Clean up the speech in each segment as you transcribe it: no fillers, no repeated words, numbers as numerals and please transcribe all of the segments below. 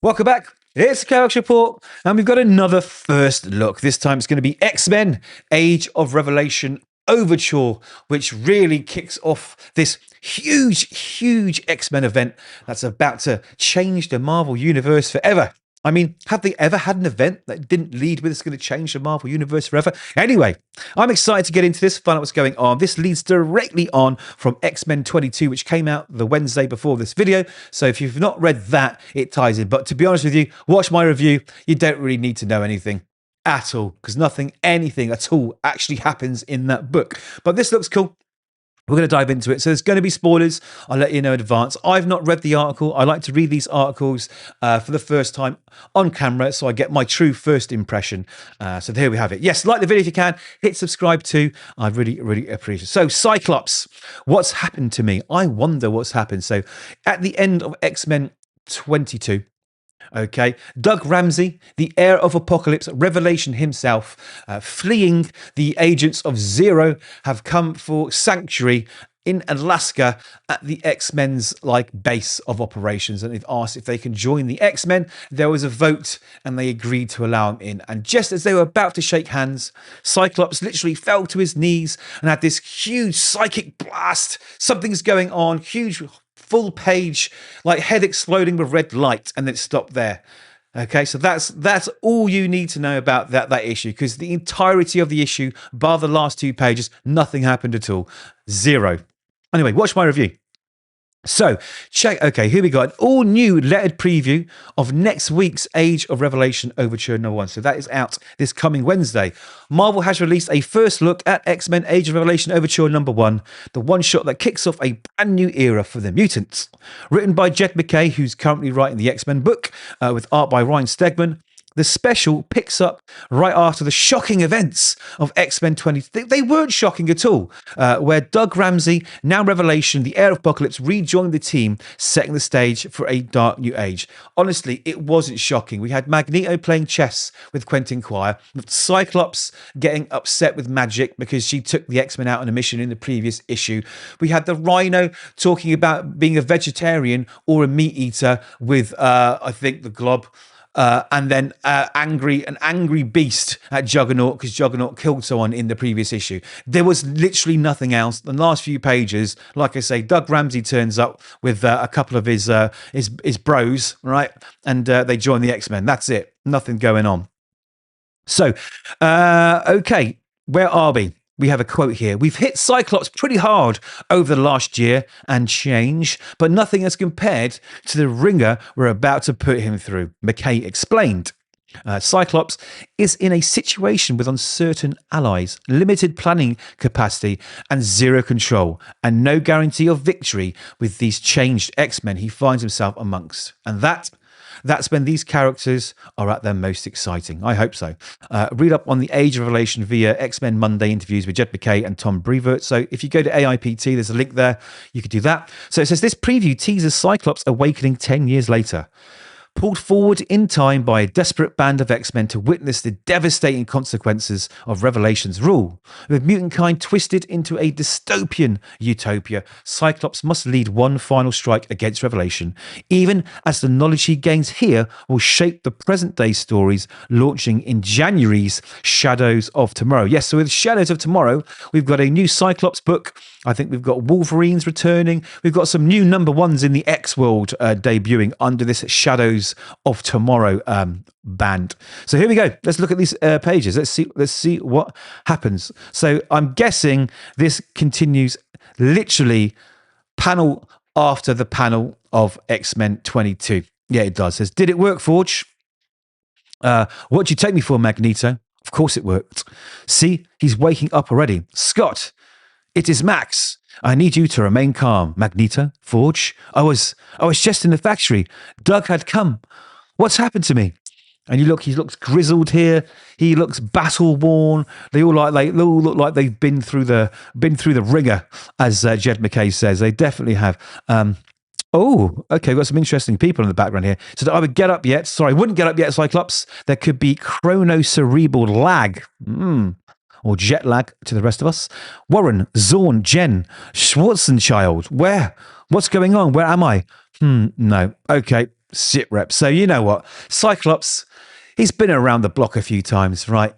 Welcome back. It's the Kovacs Report, and we've got another first look. This time it's going to be X-Men Age of Revelation Overture, which really kicks off this huge X-Men event that's about to change the Marvel Universe forever. I mean, have they ever had an event that didn't lead with it's going to change the Marvel Universe forever? Anyway, I'm excited to get into this, find out what's going on. This leads directly on from X-Men 22, which came out the Wednesday before this video. So if you've not read that, it ties in. But to be honest with you, watch my review. You don't really need to know anything at all, because anything at all actually happens in that book. But this looks cool. We're going to dive into it. So there's going to be spoilers. I'll let you know in advance. I've not read the article. I like to read these articles for the first time on camera, so I get my true first impression. So here we have it. Yes, like the video if you can. Hit subscribe too. I really appreciate it. So Cyclops, what's happened to me? I wonder what's happened. So at the end of X-Men 22, okay, Doug Ramsey, the heir of Apocalypse, Revelation himself, fleeing the agents of Zero, have come for sanctuary in Alaska at the X-Men's base of operations, and they've asked if they can join the X-Men. There was a vote and they agreed to allow him in, and just as they were about to shake hands, Cyclops literally fell to his knees and had this huge psychic blast. Something's going on, huge full page, head exploding with red light, and then it stopped there. Okay, so that's all you need to know about that issue, because the entirety of the issue, bar the last 2 pages, nothing happened at all. Zero. Anyway, watch my review. So, check. Okay, here we go. An all new lettered preview of next week's Age of Revelation Overture #1. So that is out this coming Wednesday. Marvel has released a first look at X-Men Age of Revelation Overture #1, the one shot that kicks off a brand new era for the mutants. Written by Jed Mackay, who's currently writing the X-Men book, with art by Ryan Stegman. The special picks up right after the shocking events of X-Men 20. They weren't shocking at all, where Doug Ramsey, now Revelation, the heir of Apocalypse, rejoined the team, setting the stage for a dark new age. Honestly, it wasn't shocking. We had Magneto playing chess with Quentin Quire, Cyclops getting upset with Magic because she took the X-Men out on a mission in the previous issue. We had the Rhino talking about being a vegetarian or a meat eater with, I think, the Glob. And then an angry beast at Juggernaut, because Juggernaut killed someone in the previous issue. There was literally nothing else. The last few pages, like I say, Doug Ramsey turns up with a couple of his bros, right? And they join the X-Men. That's it. Nothing going on. So, okay, where are we? We have a quote here. We've hit Cyclops pretty hard over the last year and change, but nothing as compared to the ringer we're about to put him through, Mackay explained. Cyclops is in a situation with uncertain allies, limited planning capacity, and zero control, and no guarantee of victory with these changed X-Men he finds himself amongst. And that's when these characters are at their most exciting. I hope so. Read up on the Age of Revelation via X-Men Monday interviews with Jed Mackay and Tom Brevoort. So if you go to AIPT, there's a link there. You could do that. So it says this preview teases Cyclops awakening 10 years later. Pulled forward in time by a desperate band of X-Men to witness the devastating consequences of Revelation's rule. With mutant kind twisted into a dystopian utopia, Cyclops must lead one final strike against Revelation, even as the knowledge he gains here will shape the present-day stories launching in January's Shadows of Tomorrow. Yes, so with Shadows of Tomorrow, we've got a new Cyclops book. I think we've got Wolverines returning. We've got some new #1s in the X-World debuting under this Shadows of Tomorrow band. So here we go. Let's look at these pages. Let's see what happens. So I'm guessing this continues literally panel after the panel of X-Men 22. Yeah, it does. It says, did it work, Forge? What do you take me for, Magneto? Of course it worked. See, he's waking up already. Scott, it is Max. I need you to remain calm, Magneto. Forge, I was just in the factory. Doug had come. What's happened to me? And he looks grizzled here. He looks battle worn. They all look like they've been through the ringer, as Jed Mackay says. They definitely have. Oh, okay, we've got some interesting people in the background here. So I would get up yet. Sorry, I wouldn't get up yet, Cyclops. There could be chronocerebral lag. Or jet lag to the rest of us. Warren, Zorn, Jen, Schwarzenchild. Where? What's going on? Where am I? No. Okay. Sit rep. So you know what? Cyclops, he's been around the block a few times, right?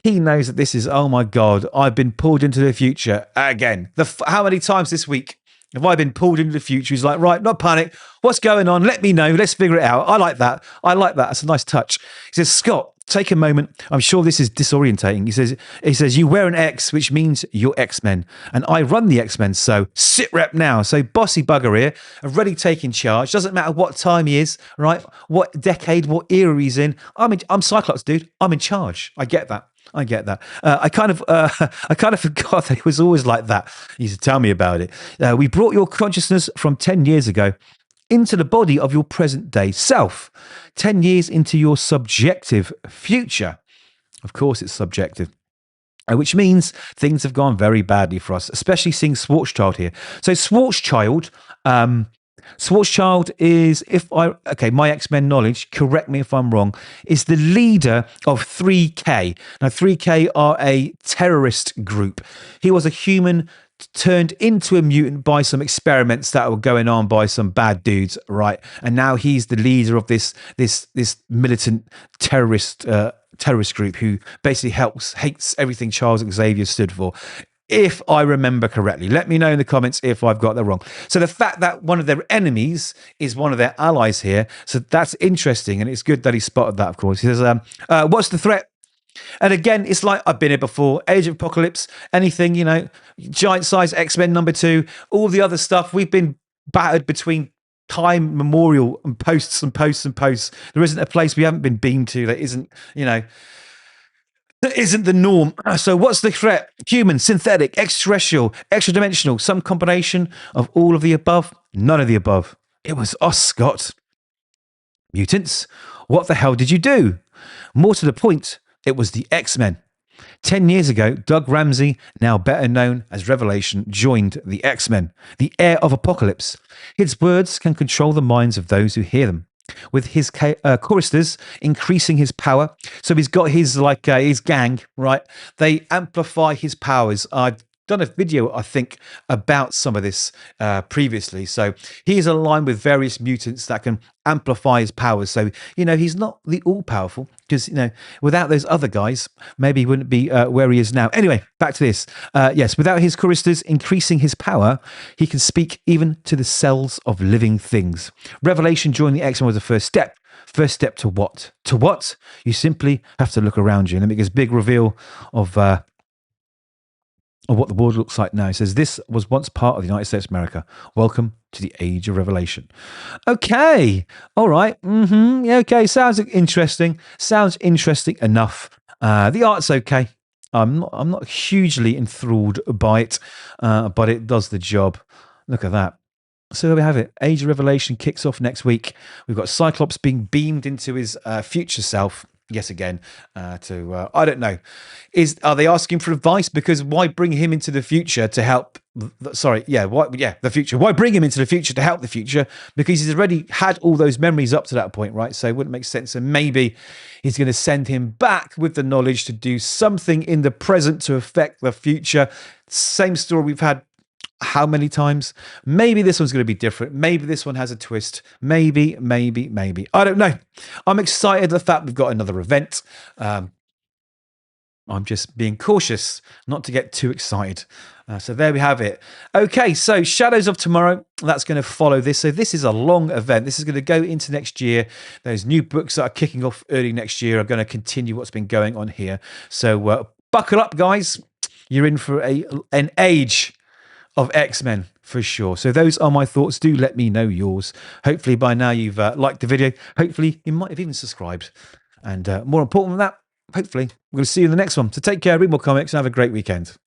He knows that this is, oh my God, I've been pulled into the future again. How many times this week have I been pulled into the future? He's like, right, not panic. What's going on? Let me know. Let's figure it out. I like that. I like that. That's a nice touch. He says, Scott, take a moment. I'm sure this is disorientating. He says, you wear an X, which means you're X-Men. And I run the X-Men, so sit rep now. So bossy bugger here, already taking charge. Doesn't matter what time he is, right? What decade, what era he's in. I'm Cyclops, dude. I'm in charge. I get that. I kind of forgot that it was always like that. He used to tell me about it. We brought your consciousness from 10 years ago into the body of your present day self, 10 years into your subjective future. Of course, it's subjective. Which means things have gone very badly for us, especially seeing Schwarzschild here. So Schwarzschild is, my X-Men knowledge, correct me if I'm wrong, is the leader of 3K. Now, 3K are a terrorist group. He was a human turned into a mutant by some experiments that were going on by some bad dudes, right? And now he's the leader of this militant terrorist group who basically hates everything Charles Xavier stood for. If I remember correctly, let me know in the comments if I've got that wrong. So the fact that one of their enemies is one of their allies here, so that's interesting, and it's good that he spotted that, of course. He says, what's the threat? And again, it's like I've been here before. Age of Apocalypse, anything, giant size X-Men #2, all the other stuff. We've been battered between time memorial and posts and posts and posts. There isn't a place we haven't been beamed to that isn't, that isn't the norm. So what's the threat? Human, synthetic, extraterrestrial, extra-dimensional, some combination of all of the above? None of the above. It was us, Scott. Mutants? What the hell did you do? More to the point, it was the X-Men. 10 years ago, Doug Ramsey, now better known as Revelation, joined the X-Men, the heir of Apocalypse. His words can control the minds of those who hear them. With his choristers increasing his power, so he's got his gang, right? They amplify his powers. I've done a video, I think, about some of this previously. So he's aligned with various mutants that can amplify his powers. So, he's not the all-powerful because, without those other guys, maybe he wouldn't be where he is now. Anyway, back to this. Yes, without his choristers increasing his power, he can speak even to the cells of living things. Revelation joining the X-Men was the first step. First step to what? To what? You simply have to look around you. And it makes a big reveal of what the world looks like now. He says, this was once part of the United States of America. Welcome to the Age of Revelation. Okay. All right. Yeah, okay. Sounds interesting. Sounds interesting enough. The art's okay. I'm not hugely enthralled by it, but it does the job. Look at that. So there we have it. Age of Revelation kicks off next week. We've got Cyclops being beamed into his future self. Yet again, I don't know. Are they asking for advice? Because why bring him into the future to help? The future. Why bring him into the future to help the future? Because he's already had all those memories up to that point, right? So it wouldn't make sense. And maybe he's going to send him back with the knowledge to do something in the present to affect the future. Same story we've had. How many times? Maybe this one's going to be different. Maybe this one has a twist. Maybe. I don't know. I'm excited at the fact we've got another event. I'm just being cautious not to get too excited. So there we have it. Okay, so Shadows of Tomorrow, that's going to follow this. So this is a long event. This is going to go into next year. Those new books that are kicking off early next year are going to continue what's been going on here. So buckle up, guys. You're in for an age of X-Men for sure. So those are my thoughts. Do let me know yours. Hopefully by now you've liked the video. Hopefully you might have even subscribed. And more important than that, hopefully we're going to see you in the next one. So take care, read more comics, and have a great weekend.